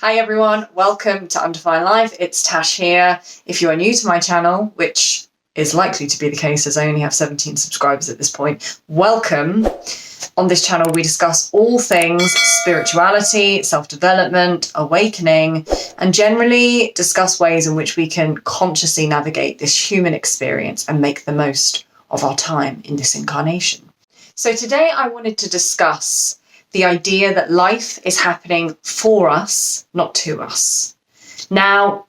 Hi everyone, welcome to Undefined Life. It's Tash here. If you are new to my channel, which is likely to be the case as I only have 17 subscribers at this point, welcome. On this channel we discuss all things spirituality, self-development, awakening, and generally discuss ways in which we can consciously navigate this human experience and make the most of our time in this incarnation. So today I wanted to discuss the idea that life is happening for us, not to us. Now,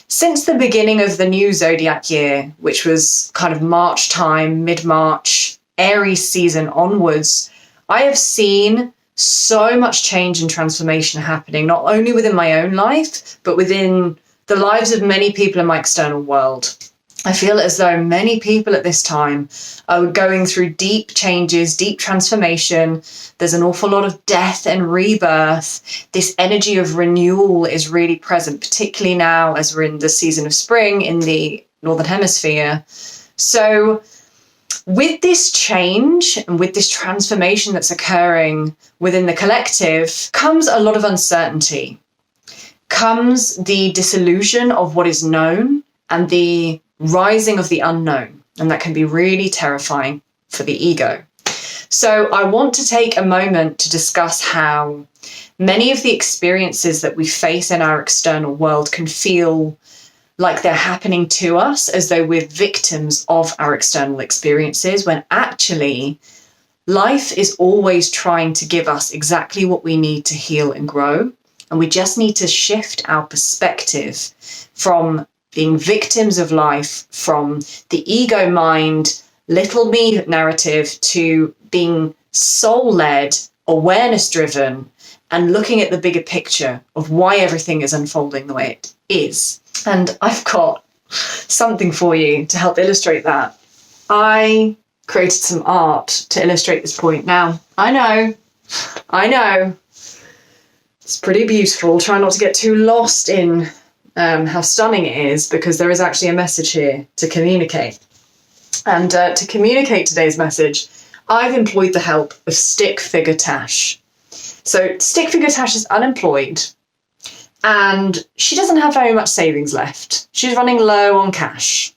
since the beginning of the new zodiac year, which was kind of March time, mid-March, Aries season onwards, I have seen so much change and transformation happening, not only within my own life, but within the lives of many people in my external world. I feel as though many people at this time are going through deep changes, deep transformation. There's an awful lot of death and rebirth. This energy of renewal is really present, particularly now as we're in the season of spring in the Northern Hemisphere. So with this change and with this transformation that's occurring within the collective comes a lot of uncertainty, comes the disillusion of what is known and the rising of the unknown, and that can be really terrifying for the ego. So I want to take a moment to discuss how many of the experiences that we face in our external world can feel like they're happening to us, as though we're victims of our external experiences, when actually life is always trying to give us exactly what we need to heal and grow. And we just need to shift our perspective from being victims of life, from the ego mind, little me narrative, to being soul-led, awareness-driven, and looking at the bigger picture of why everything is unfolding the way it is. And I've got something for you to help illustrate that. I created some art to illustrate this point. Now, I know, it's pretty beautiful. Try not to get too lost in how stunning it is, because there is actually a message here to communicate. And to communicate today's message, I've employed the help of Stick Figure Tash. So Stick Figure Tash is unemployed and she doesn't have very much savings left. She's running low on cash.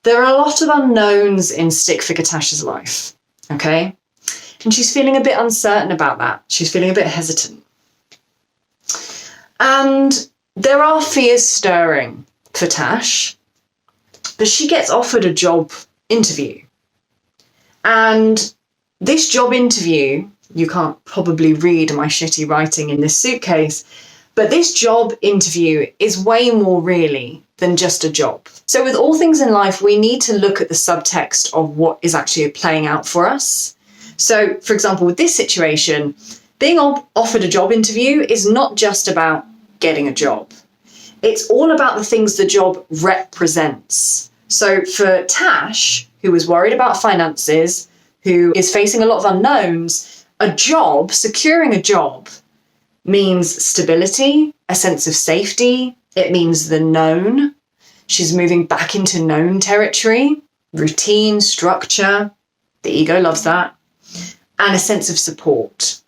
There are a lot of unknowns in Stick Figure Tash's life, okay? And she's feeling a bit uncertain about that. She's feeling a bit hesitant. And there are fears stirring for Tash, but she gets offered a job interview. And this job interview, you can't probably read my shitty writing in this suitcase, but this job interview is way more really than just a job. So with all things in life, we need to look at the subtext of what is actually playing out for us. So, for example, with this situation, being offered a job interview is not just about getting a job. It's all about the things the job represents. So for Tash, who is worried about finances, who is facing a lot of unknowns, a job, securing a job, means stability, a sense of safety. It means the known. She's moving back into known territory, routine, structure. The ego loves that. And a sense of support.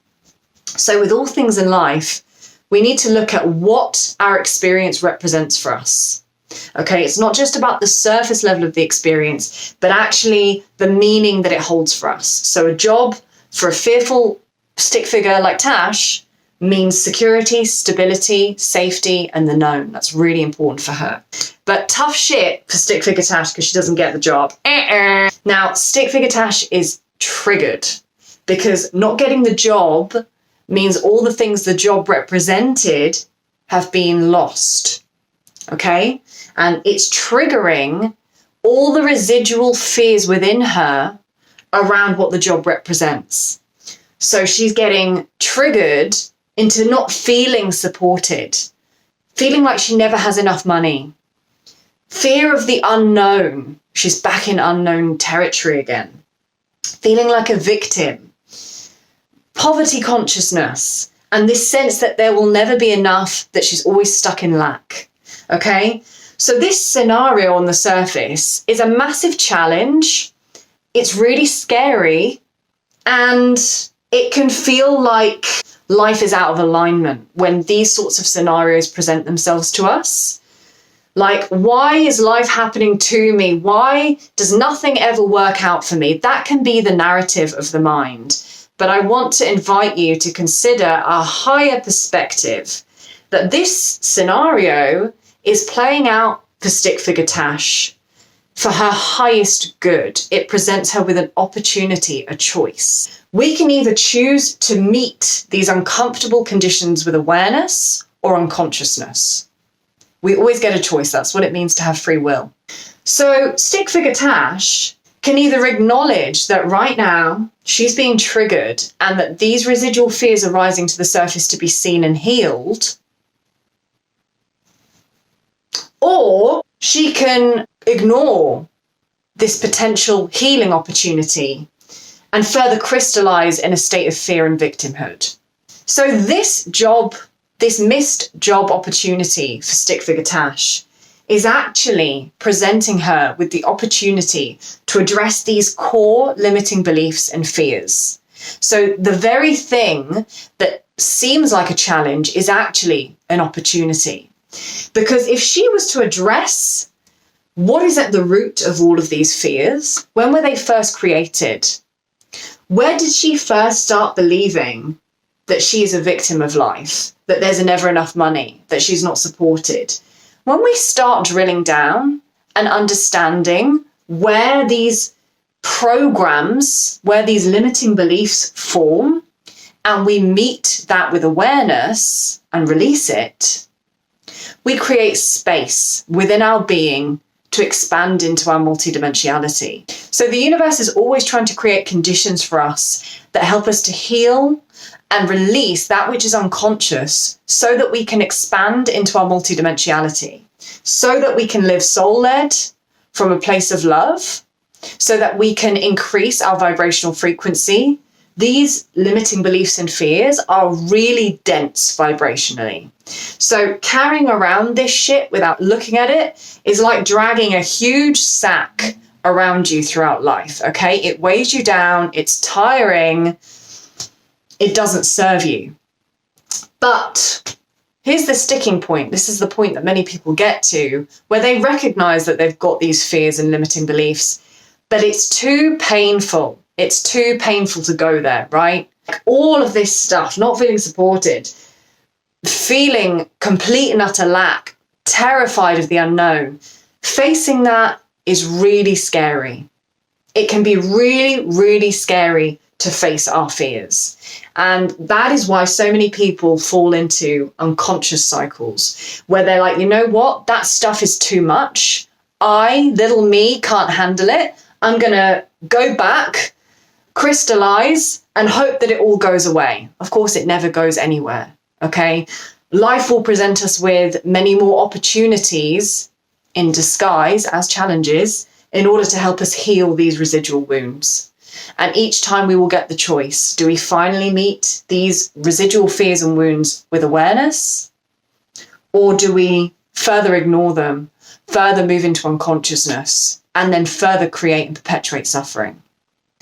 So with all things in life, we need to look at what our experience represents for us. Okay, it's not just about the surface level of the experience, but actually the meaning that it holds for us. So a job for a fearful stick figure like Tash means security, stability, safety, and the known. That's really important for her. But tough shit for stick figure Tash because she doesn't get the job. Now, stick figure Tash is triggered because not getting the job means all the things the job represented have been lost, okay? And it's triggering all the residual fears within her around what the job represents. So she's getting triggered into not feeling supported, feeling like she never has enough money. Fear of the unknown. She's back in unknown territory again. Feeling like a victim. Poverty consciousness, and this sense that there will never be enough, that she's always stuck in lack, okay? So this scenario on the surface is a massive challenge. It's really scary, and it can feel like life is out of alignment when these sorts of scenarios present themselves to us. Like, why is life happening to me? Why does nothing ever work out for me? That can be the narrative of the mind. But I want to invite you to consider a higher perspective, that this scenario is playing out for stick figure Tash for her highest good. It presents her with an opportunity, a choice. We can either choose to meet these uncomfortable conditions with awareness or unconsciousness. We always get a choice. That's what it means to have free will. So stick figure Tash can either acknowledge that right now she's being triggered and that these residual fears are rising to the surface to be seen and healed, or she can ignore this potential healing opportunity and further crystallize in a state of fear and victimhood. So this missed job opportunity for stick figure Tash is actually presenting her with the opportunity to address these core limiting beliefs and fears. So the very thing that seems like a challenge is actually an opportunity. Because if she was to address what is at the root of all of these fears, when were they first created? Where did she first start believing that she is a victim of life, that there's never enough money, that she's not supported? When we start drilling down and understanding where these programs, where these limiting beliefs form, and we meet that with awareness and release it, we create space within our being to expand into our multidimensionality. So the universe is always trying to create conditions for us that help us to heal and release that which is unconscious so that we can expand into our multidimensionality, so that we can live soul-led from a place of love, so that we can increase our vibrational frequency. These limiting beliefs and fears are really dense vibrationally. So carrying around this shit without looking at it is like dragging a huge sack around you throughout life, okay? It weighs you down, it's tiring, it doesn't serve you. But here's the sticking point. This is the point that many people get to, where they recognize that they've got these fears and limiting beliefs, but it's too painful. It's too painful to go there, right? Like all of this stuff, not feeling supported, feeling complete and utter lack, terrified of the unknown. Facing that is really scary. It can be really, really scary to face our fears. And that is why so many people fall into unconscious cycles where they're like, you know what? That stuff is too much. I, little me, can't handle it. I'm going to go back, crystallize, and hope that it all goes away. Of course, it never goes anywhere. Okay. Life will present us with many more opportunities in disguise as challenges in order to help us heal these residual wounds. And each time we will get the choice. Do we finally meet these residual fears and wounds with awareness? Or do we further ignore them, further move into unconsciousness, and then further create and perpetuate suffering?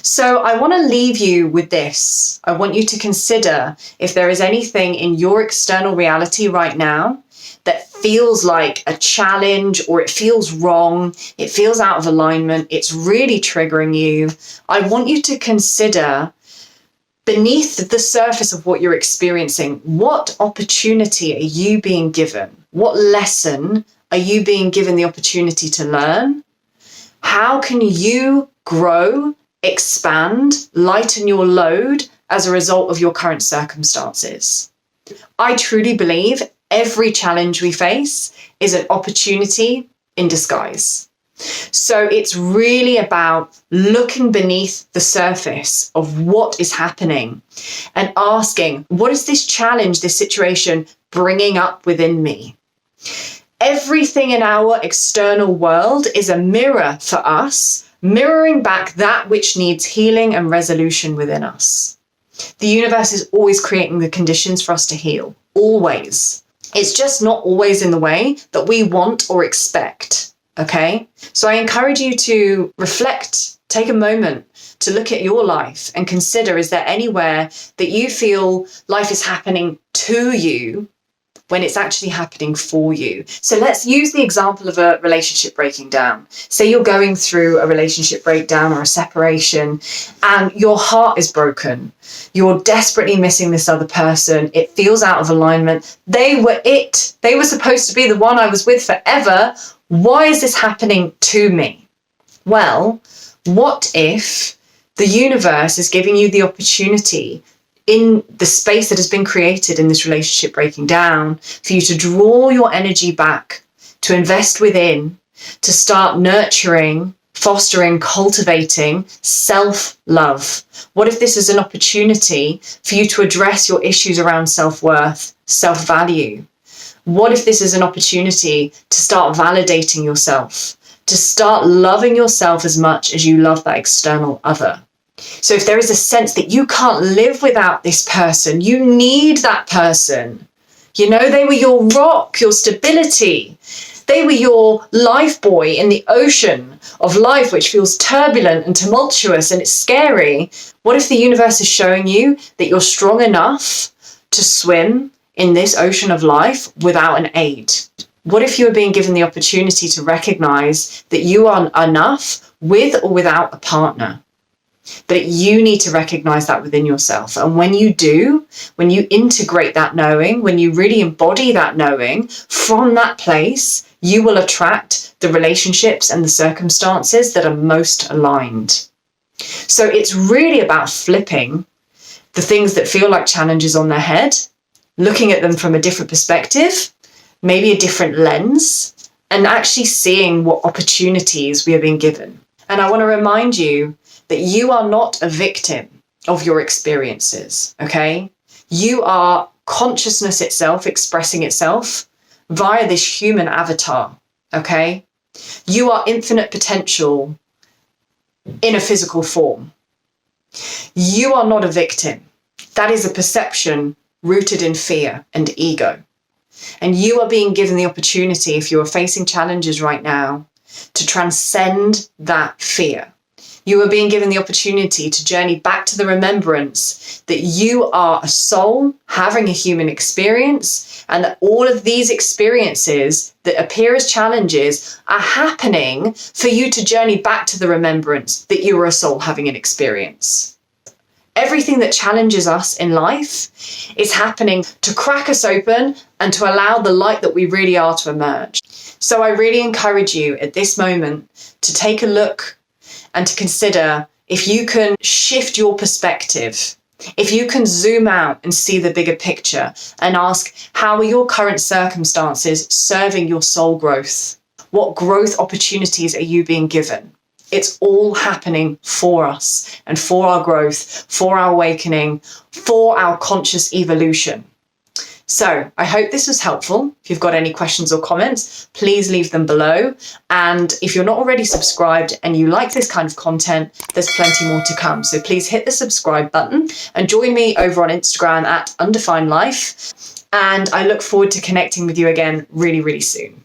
So I want to leave you with this. I want you to consider if there is anything in your external reality right now that feels like a challenge, or it feels wrong, it feels out of alignment, it's really triggering you. I want you to consider beneath the surface of what you're experiencing, what opportunity are you being given? What lesson are you being given the opportunity to learn? How can you grow, expand, lighten your load as a result of your current circumstances? I truly believe every challenge we face is an opportunity in disguise. So it's really about looking beneath the surface of what is happening and asking, what is this challenge, this situation bringing up within me? Everything in our external world is a mirror for us, mirroring back that which needs healing and resolution within us. The universe is always creating the conditions for us to heal, always. It's just not always in the way that we want or expect, okay? So I encourage you to reflect, Take a moment to look at your life and consider, is there anywhere that you feel life is happening to you when it's actually happening for you? So let's use the example of a relationship breaking down. Say you're going through a relationship breakdown or a separation and your heart is broken. You're desperately missing this other person. It feels out of alignment. They were it. They were supposed to be the one I was with forever. Why is this happening to me? Well, what if the universe is giving you the opportunity in the space that has been created in this relationship breaking down for you to draw your energy back, to invest within, to start nurturing, fostering, cultivating self-love? What if this is an opportunity for you to address your issues around self-worth, self-value? What if this is an opportunity to start validating yourself, to start loving yourself as much as you love that external other? So if there is a sense that you can't live without this person, you need that person. You know, they were your rock, your stability. They were your life buoy in the ocean of life, which feels turbulent and tumultuous and it's scary. What if the universe is showing you that you're strong enough to swim in this ocean of life without an aid? What if you are being given the opportunity to recognize that you are enough with or without a partner? But you need to recognize that within yourself. And when you do, when you integrate that knowing, when you really embody that knowing, from that place, you will attract the relationships and the circumstances that are most aligned. So it's really about flipping the things that feel like challenges on their head, looking at them from a different perspective, maybe a different lens, and actually seeing what opportunities we are being given. And I want to remind you that you are not a victim of your experiences, okay? You are consciousness itself expressing itself via this human avatar, okay? You are infinite potential in a physical form. You are not a victim. That is a perception rooted in fear and ego. And you are being given the opportunity, if you are facing challenges right now, to transcend that fear. You are being given the opportunity to journey back to the remembrance that you are a soul having a human experience, and that all of these experiences that appear as challenges are happening for you to journey back to the remembrance that you are a soul having an experience. Everything that challenges us in life is happening to crack us open and to allow the light that we really are to emerge. So I really encourage you at this moment to take a look and to consider if you can shift your perspective, if you can zoom out and see the bigger picture and ask, how are your current circumstances serving your soul growth? What growth opportunities are you being given? It's all happening for us and for our growth, for our awakening, for our conscious evolution. So I hope this was helpful. If you've got any questions or comments, please leave them below. And if you're not already subscribed and you like this kind of content, there's plenty more to come. So please hit the subscribe button and join me over on Instagram at undefinedlife. And I look forward to connecting with you again really, really soon.